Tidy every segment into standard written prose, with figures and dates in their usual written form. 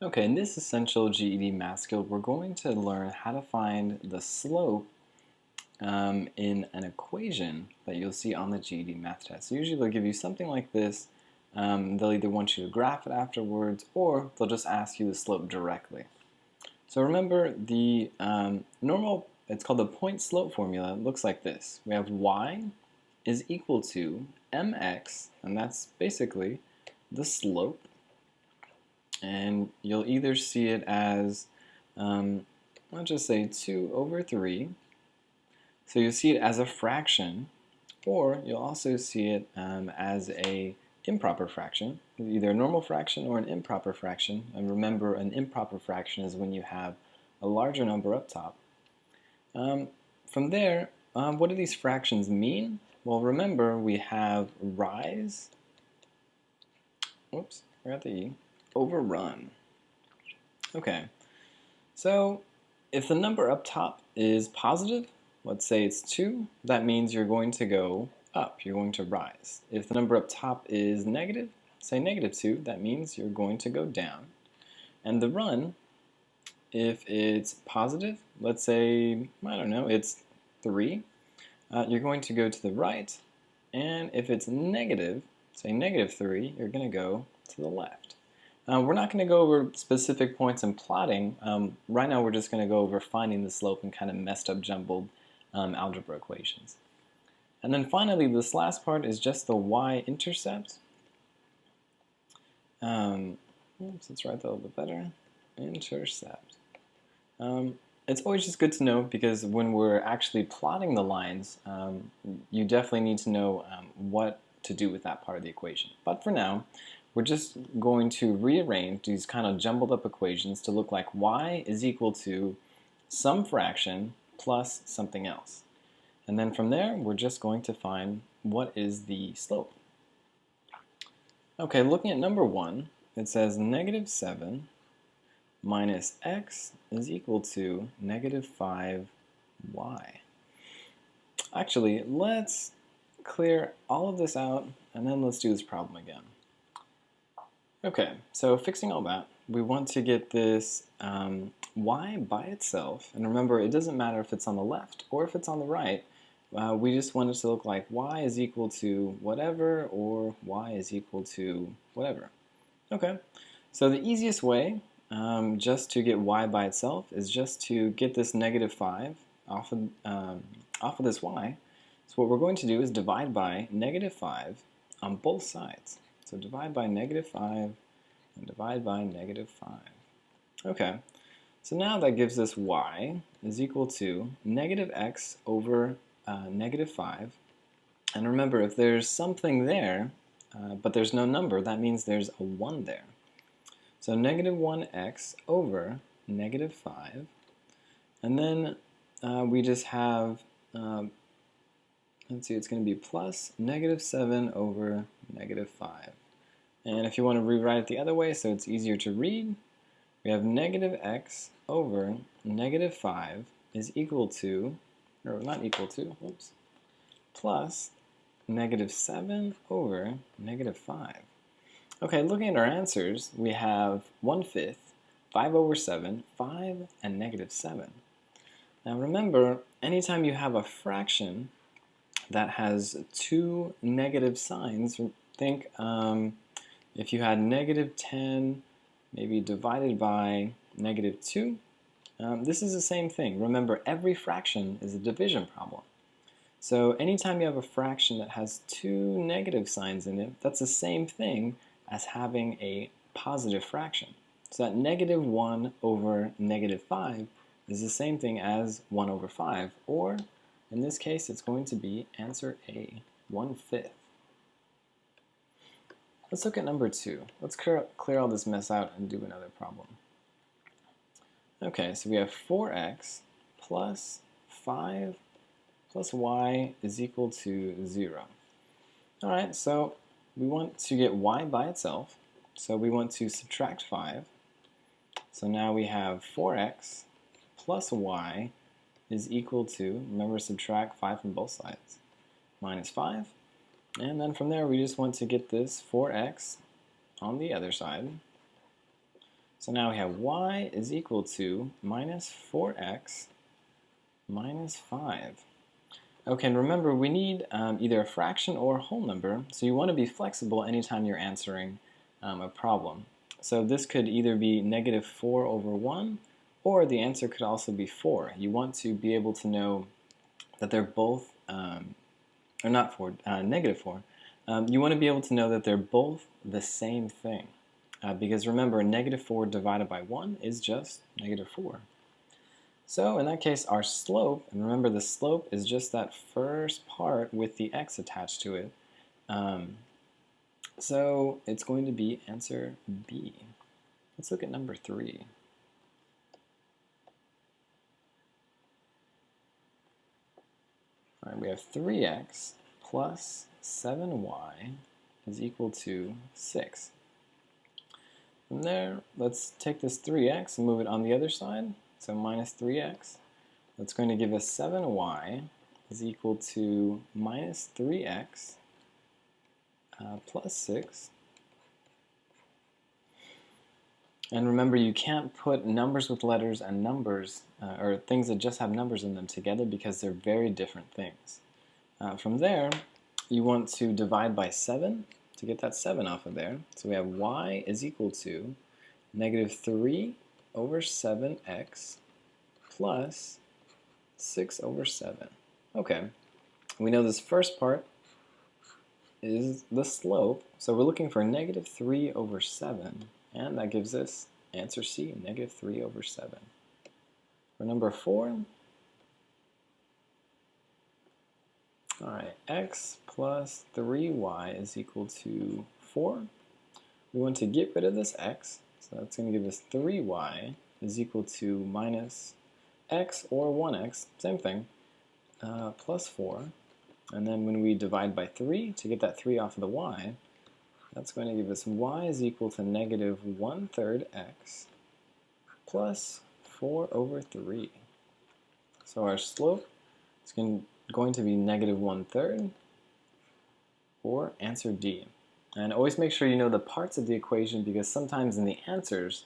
Okay, in this essential GED math skill, we're going to learn how to find the slope in an equation that you'll see on the GED math test. So usually they'll give you something like this. They'll either want you to graph it afterwards, or they'll just ask you the slope directly. So remember the it's called the point slope formula. It looks like this. We have y is equal to mx, and that's basically the slope. And you'll either see it as, let's just say 2 over 3. So you'll see it as a fraction, or you'll also see it as a improper fraction, either a normal fraction or an improper fraction. And remember, an improper fraction is when you have a larger number up top. From there, what do these fractions mean? Well, remember we have rise, oops, forgot the E, over run. Okay, so if the number up top is positive, let's say it's 2, that means you're going to go up, you're going to rise. If the number up top is negative, say -2, that means you're going to go down. And the run, if it's positive, let's say, I don't know, it's 3, you're going to go to the right. And if it's negative, say -3, you're going to go to the left. We're not going to go over specific points in plotting. Right now we're just going to go over finding the slope in kind of messed up, jumbled algebra equations. And then finally, this last part is just the y-intercept. Let's write that a little bit better. Intercept. It's always just good to know, because when we're actually plotting the lines, you definitely need to know what to do with that part of the equation. But for now, we're just going to rearrange these kind of jumbled up equations to look like y is equal to some fraction plus something else. And then from there, we're just going to find what is the slope. Okay, looking at number 1, it says -7 minus x is equal to -5y. Actually, let's clear all of this out, and then let's do this problem again. Okay, so fixing all that, we want to get this y by itself. And remember, it doesn't matter if it's on the left or if it's on the right. We just want it to look like y is equal to whatever, or y is equal to whatever. Okay, so the easiest way just to get y by itself is just to get this -5 off of this y. So what we're going to do is divide by -5 on both sides. So divide by -5 and divide by -5. Okay, so now that gives us y is equal to -x over -5. And remember, if there's something there, but there's no number, that means there's a 1 there. So -1x over -5. And then we just have, let's see, it's going to be plus -7 over -5. And if you want to rewrite it the other way so it's easier to read, we have -x over -5 is equal to, or not equal to, oops, plus -7 over -5. Okay, looking at our answers, we have 1/5, 5 over 7, 5, and -7. Now remember, anytime you have a fraction that has 2 negative signs, think if you had -10 maybe divided by -2, this is the same thing. Remember, every fraction is a division problem. So anytime you have a fraction that has 2 negative signs in it, that's the same thing as having a positive fraction. So that -1 over -5 is the same thing as 1 over 5, or in this case it's going to be answer A, 1/5. Let's look at number 2. Let's clear all this mess out and do another problem. Okay, so we have 4x plus 5 plus y is equal to 0. Alright, so we want to get y by itself, so we want to subtract 5. So now we have 4x plus y is equal to, remember, subtract 5 from both sides, minus 5. And then from there we just want to get this 4x on the other side. So now we have y is equal to minus 4x minus 5. Okay, and remember we need either a fraction or a whole number, so you want to be flexible anytime you're answering a problem. So this could either be negative 4 over 1, or the answer could also be 4. You want to be able to know that they're both, or not 4, negative 4. You want to be able to know that they're both the same thing. Because remember, negative 4 divided by 1 is just negative 4. So in that case, our slope, and remember the slope is just that first part with the x attached to it. So it's going to be answer B. Let's look at number 3. All right, we have 3x plus 7y is equal to 6. From there, let's take this 3x and move it on the other side. So minus 3x. That's going to give us 7y is equal to minus 3x plus 6. And remember, you can't put numbers with letters and numbers, or things that just have numbers in them together because they're very different things. From there, you want to divide by 7 to get that 7 off of there. So we have y is equal to negative 3 over 7x plus 6 over 7. Okay, we know this first part is the slope, so we're looking for negative 3 over 7, and that gives us answer C, negative 3 over 7. For number 4, all right, x plus 3y is equal to 4. We want to get rid of this x, so that's going to give us 3y is equal to minus x or 1x, same thing, plus 4. And then when we divide by 3 to get that 3 off of the y, that's going to give us y is equal to negative 1/3 x plus 4 over 3. So our slope is going to be negative 1/3, or answer D. And always make sure you know the parts of the equation, because sometimes in the answers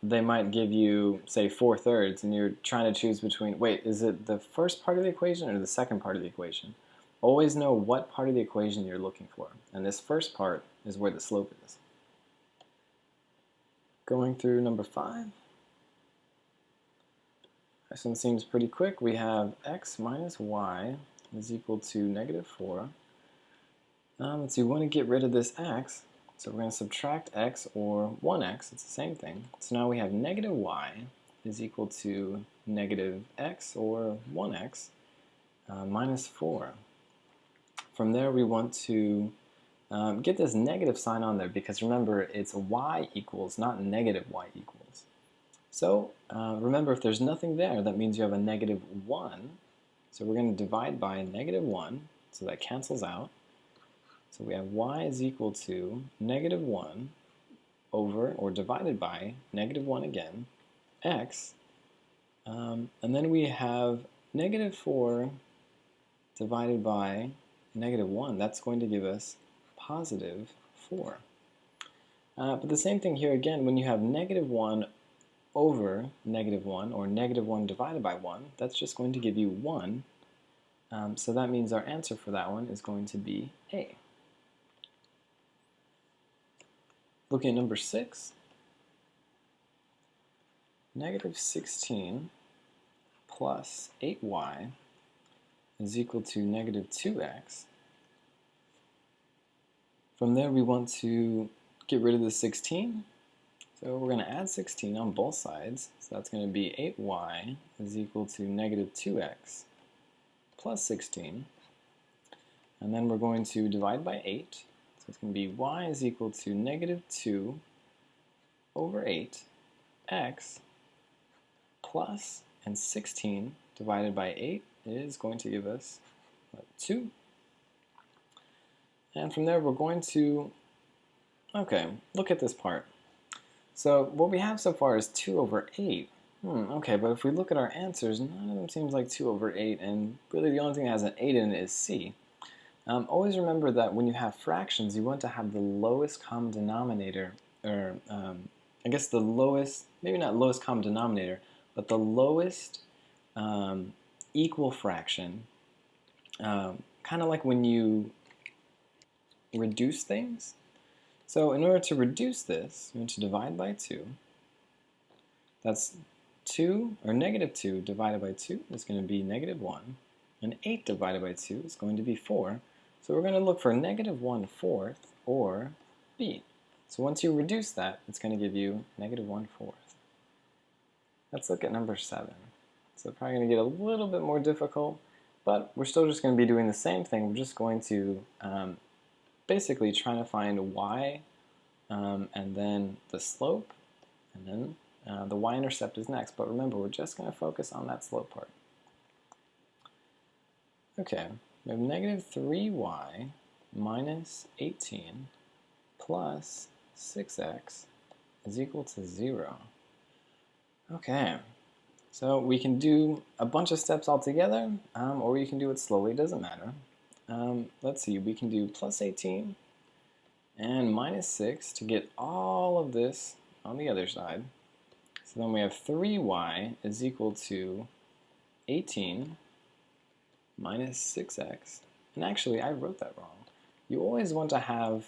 they might give you, say, 4/3, and you're trying to choose between, wait, is it the first part of the equation or the second part of the equation? Always know what part of the equation you're looking for, and this first part is where the slope is. Going through number 5. This one seems pretty quick. We have x minus y is equal to negative 4. Let's see, we want to get rid of this x, so we're going to subtract x or 1x, it's the same thing. So now we have negative y is equal to negative x or 1x minus 4. From there we want to get this negative sign on there, because remember it's y equals, not negative y equals. So remember, if there's nothing there, that means you have a negative 1. So we're going to divide by negative 1, so that cancels out. So we have y is equal to negative 1 over, or divided by, negative 1 again, x. And then we have negative 4 divided by negative 1. That's going to give us positive 4. But the same thing here again, when you have negative 1 over negative 1, or negative 1 divided by 1, that's just going to give you 1. So that means our answer for that one is going to be A. Looking at number 6, negative 16 plus 8y is equal to negative 2x. From there we want to get rid of the 16. So we're going to add 16 on both sides. So that's going to be 8y is equal to negative 2x plus 16. And then we're going to divide by 8. So it's going to be y is equal to negative 2 over 8 x plus, and 16 divided by 8 is going to give us 2. And from there we're going to, okay, look at this part. So what we have so far is 2 over 8. Okay, but if we look at our answers, none of them seems like 2 over 8, and really the only thing that has an 8 in it is C. Always remember that when you have fractions, you want to have the lowest common denominator, or I guess the lowest, maybe not lowest common denominator, but the lowest equal fraction, kind of like when you reduce things. So in order to reduce this, you want to divide by 2. That's 2, or negative 2 divided by 2 is going to be negative 1. And 8 divided by 2 is going to be 4. So we're going to look for negative 1/4 or B. So once you reduce that, it's going to give you negative 1/4. Let's look at number 7. So it's probably going to get a little bit more difficult, but we're still just going to be doing the same thing. We're just going to basically try to find y and then the slope, and then the y-intercept is next. But remember, we're just going to focus on that slope part. Okay, we have negative 3y minus 18 plus 6x is equal to 0. Okay, so we can do a bunch of steps all together, or we can do it slowly, it doesn't matter. Let's see, we can do plus 18 and minus 6 to get all of this on the other side. So then we have 3y is equal to 18 minus 6x. And actually, I wrote that wrong. You always want to have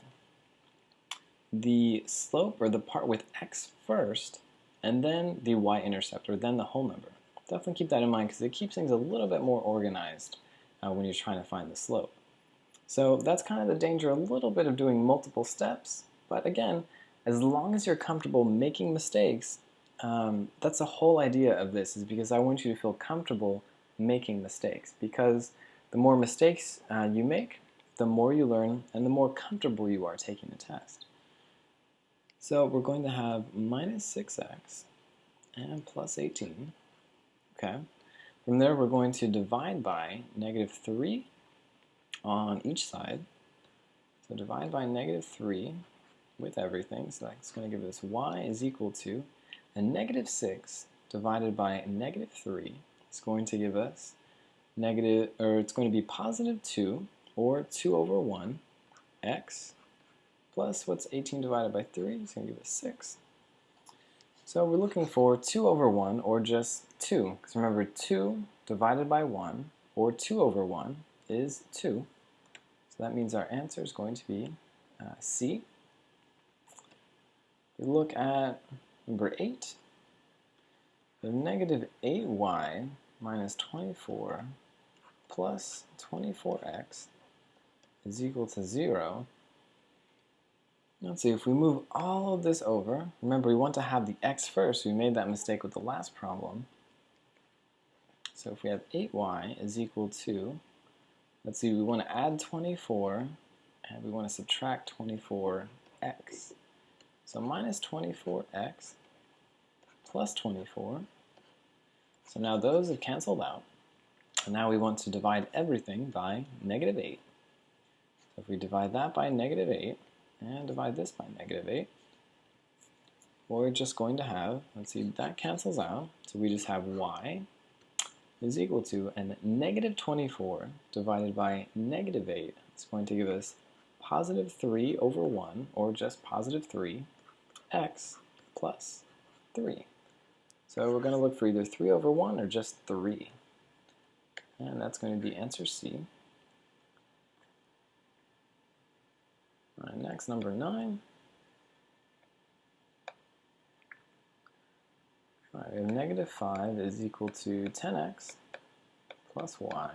the slope, or the part with x first, and then the y-intercept, or then the whole number. Definitely keep that in mind because it keeps things a little bit more organized when you're trying to find the slope. So that's kind of the danger a little bit of doing multiple steps, but again, as long as you're comfortable making mistakes, that's the whole idea of this, is because I want you to feel comfortable making mistakes, because the more mistakes you make, the more you learn and the more comfortable you are taking the test. So we're going to have minus 6x and plus 18. Okay. From there, we're going to divide by negative 3 on each side. So divide by negative 3 with everything. So that's going to give us y is equal to, and negative 6 divided by negative 3 is going to give us negative, or it's going to be positive 2, or 2 over 1, x, plus what's 18 divided by 3 is going to give us 6. So we're looking for 2 over 1, or just 2, because remember 2 divided by 1, or 2 over 1, is 2. So that means our answer is going to be C. We look at number 8. The negative 8y minus 24 plus 24x is equal to 0. Let's see, if we move all of this over, remember we want to have the x first, so we made that mistake with the last problem. So if we have 8y is equal to, let's see, we want to add 24, and we want to subtract 24x. So minus 24x plus 24. So now those have canceled out. And now we want to divide everything by negative 8. So if we divide that by negative 8, and divide this by negative 8, we're just going to have, let's see, that cancels out. So we just have y is equal to, and negative 24 divided by negative 8 is going to give us positive 3 over 1, or just positive 3, x plus 3. So we're going to look for either 3 over 1 or just 3. And that's going to be answer C. All right, next, number 9. All right, we have negative 5 is equal to 10x plus y.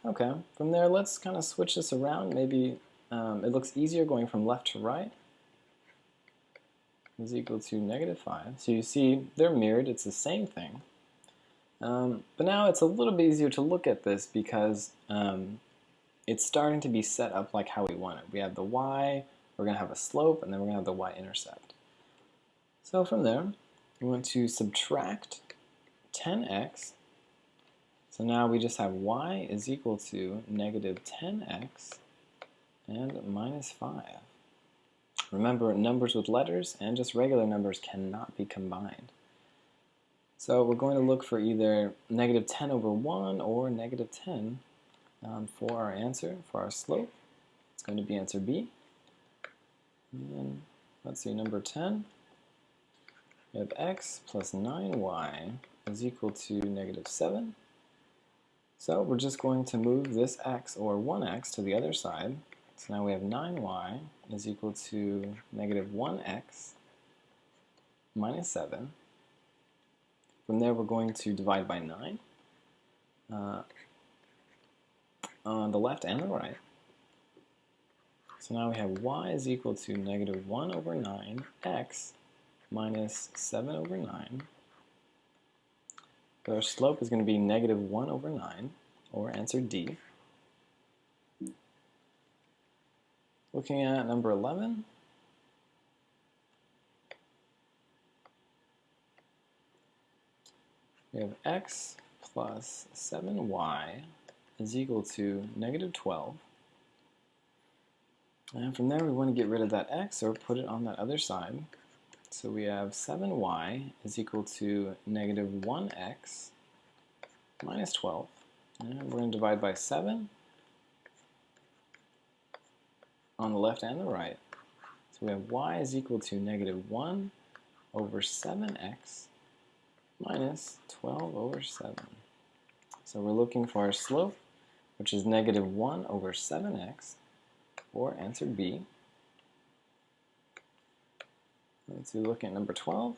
Okay, from there, let's kind of switch this around. Maybe it looks easier going from left to right. Is equal to negative 5. So you see they're mirrored, it's the same thing. But now it's a little bit easier to look at this because it's starting to be set up like how we want it. We have the y, we're going to have a slope, and then we're going to have the y-intercept. So from there, we want to subtract 10x. So now we just have y is equal to negative 10x and minus 5. Remember, numbers with letters and just regular numbers cannot be combined. So we're going to look for either negative 10 over 1 or negative 10 for our answer, for our slope. It's going to be answer B. And then let's see, number 10, we have x plus 9y is equal to negative 7. So we're just going to move this x, or 1x, to the other side. So now we have 9y is equal to negative 1x minus 7. From there, we're going to divide by 9 on the left and the right. So now we have y is equal to negative 1 over 9x minus 7 over 9. Our slope is going to be negative 1 over 9, or answer D. Looking at number 11, we have x plus 7y is equal to negative 12. And from there, we want to get rid of that x, or put it on that other side. So we have 7y is equal to negative 1x minus 12. And we're going to divide by 7 on the left and the right. So we have y is equal to negative 1 over 7x minus 12 over 7. So we're looking for our slope, which is negative 1 over 7x, or answer B. Let's see, looking at number 12.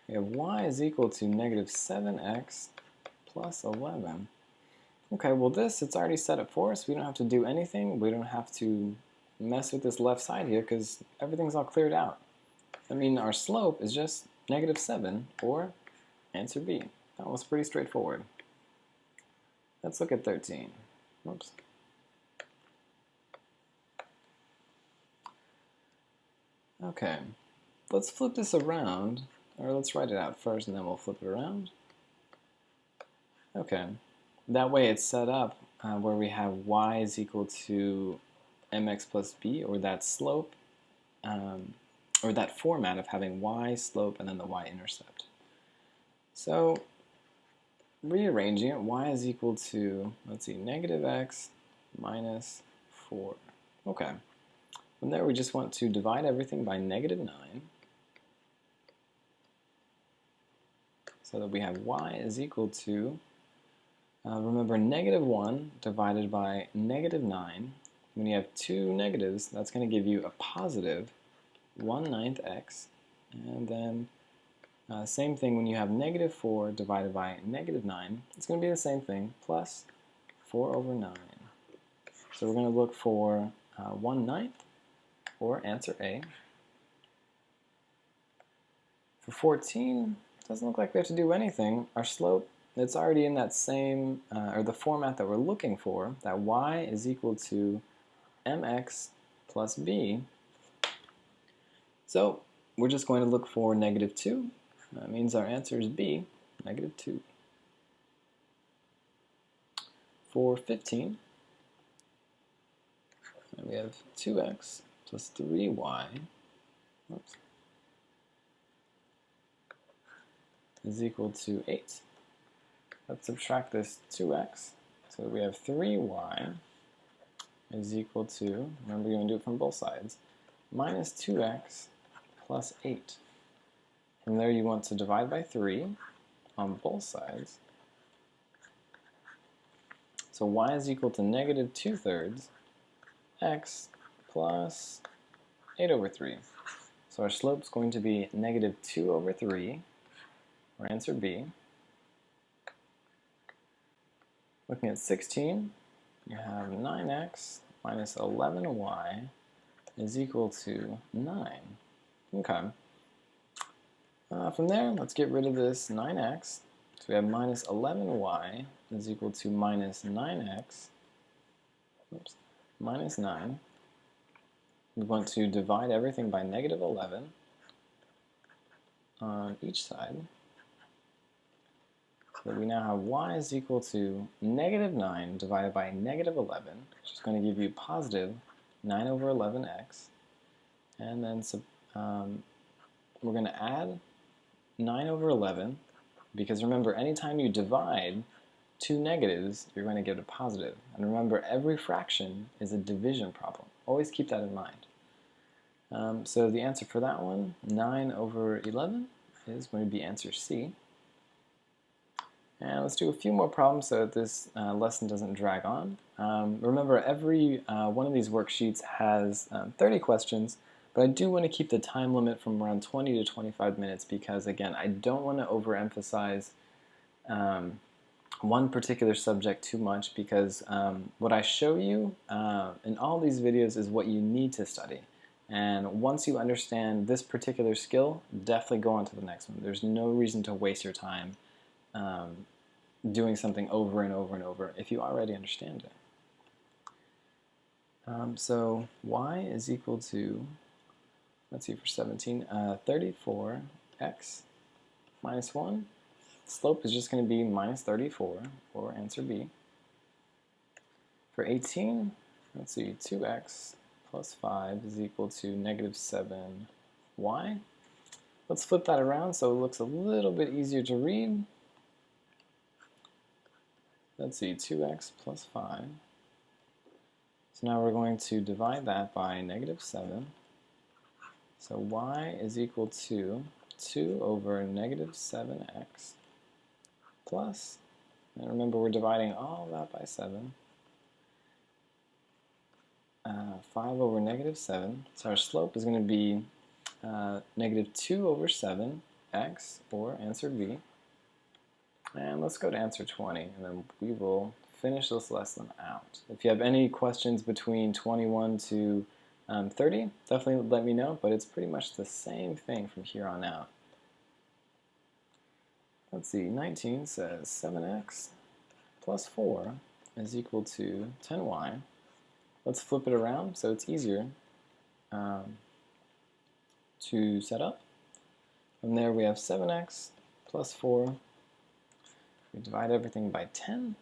We have y is equal to negative 7x plus 11. Okay, well it's already set up for us. We don't have to do anything. We don't have to mess with this left side here because everything's all cleared out. I mean, our slope is just negative 7, or answer B. That was pretty straightforward. Let's look at 13. Whoops. Okay, let's flip this around, or let's write it out first and then we'll flip it around. Okay, that way it's set up where we have y is equal to mx plus b, or that slope, or that format of having y, slope, and then the y-intercept. So, rearranging it, y is equal to, let's see, negative x minus 4. Okay. From there, we just want to divide everything by negative 9, so that we have y is equal to, remember, negative 1 divided by negative 9. When you have two negatives, that's going to give you a positive 1/9 x. And then same thing when you have negative 4 divided by negative 9. It's going to be the same thing, plus 4 over 9. So we're going to look for 1/9. Or answer A. For 14, it doesn't look like we have to do anything. Our slope, it's already in that same, or the format that we're looking for, that y is equal to mx plus b. So we're just going to look for negative 2. That means our answer is B, negative 2. For 15, we have 2x plus 3y, oops, is equal to 8. Let's subtract this 2x, so we have 3y is equal to, remember you're going to do it from both sides, minus 2x plus 8. From there you want to divide by 3 on both sides. So y is equal to negative 2/3 x plus 8 over 3. So our slope is going to be negative 2 over 3, or answer B. Looking at 16, you have 9x minus 11y is equal to 9. Okay. From there, let's get rid of this 9x. So we have minus 11y is equal to minus 9x, oops, minus 9. We want to divide everything by negative 11 on each side. So we now have y is equal to negative 9 divided by negative 11, which is going to give you positive 9 over 11x. And then we're going to add 9 over 11, because remember, anytime you divide two negatives, you're going to get a positive. And remember, every fraction is a division problem. Always keep that in mind. So the answer for that one, 9 over 11, is going to be answer C. And let's do a few more problems so that this lesson doesn't drag on. Remember, every one of these worksheets has 30 questions, but I do want to keep the time limit from around 20 to 25 minutes because, again, I don't want to overemphasize one particular subject too much because what I show you in all these videos is what you need to study. And once you understand this particular skill, definitely go on to the next one. There's no reason to waste your time doing something over and over and over if you already understand it. So y is equal to, let's see for 17, 34x minus 1. Slope is just going to be minus 34 for answer B. For 18, let's see, 2x plus 5 is equal to negative 7y. Let's flip that around so it looks a little bit easier to read. Let's see, 2x plus 5. So now we're going to divide that by negative 7. So y is equal to 2 over negative 7x plus, and remember we're dividing all of that by 7, 5 over negative 7. So our slope is going to be negative 2 over 7x, or answer B. And let's go to answer 20, and then we will finish this lesson out. If you have any questions between 21 to 30, definitely let me know, but it's pretty much the same thing from here on out. Let's see, 19 says 7x plus 4 is equal to 10y. Let's flip it around so it's easier to set up. From there we have 7x plus 4. We divide everything by 10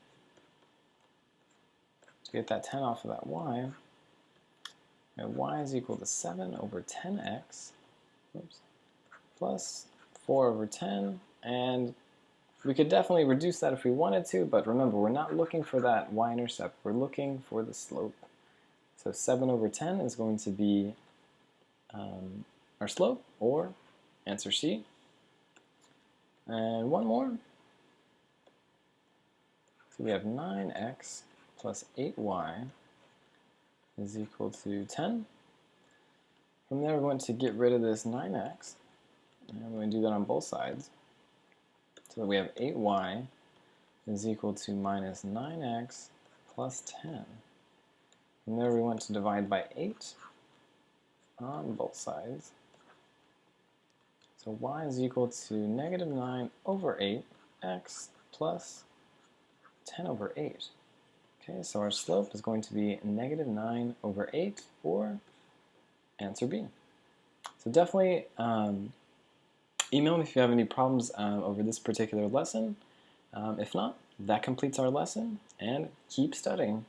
to get that 10 off of that y. And y is equal to 7 over 10x plus 4 over 10. And we could definitely reduce that if we wanted to, but remember, we're not looking for that y-intercept. We're looking for the slope. So 7 over 10 is going to be our slope, or answer C. And one more. So we have 9x plus 8y is equal to 10. From there, we're going to get rid of this 9x, and we're going to do that on both sides. So we have 8y is equal to minus 9x plus 10. From there, we want to divide by 8 on both sides. So y is equal to negative 9 over 8x plus 10 over 8. Okay, so our slope is going to be negative 9 over 8, or answer B. So definitely email me if you have any problems over this particular lesson. If not, that completes our lesson, and keep studying.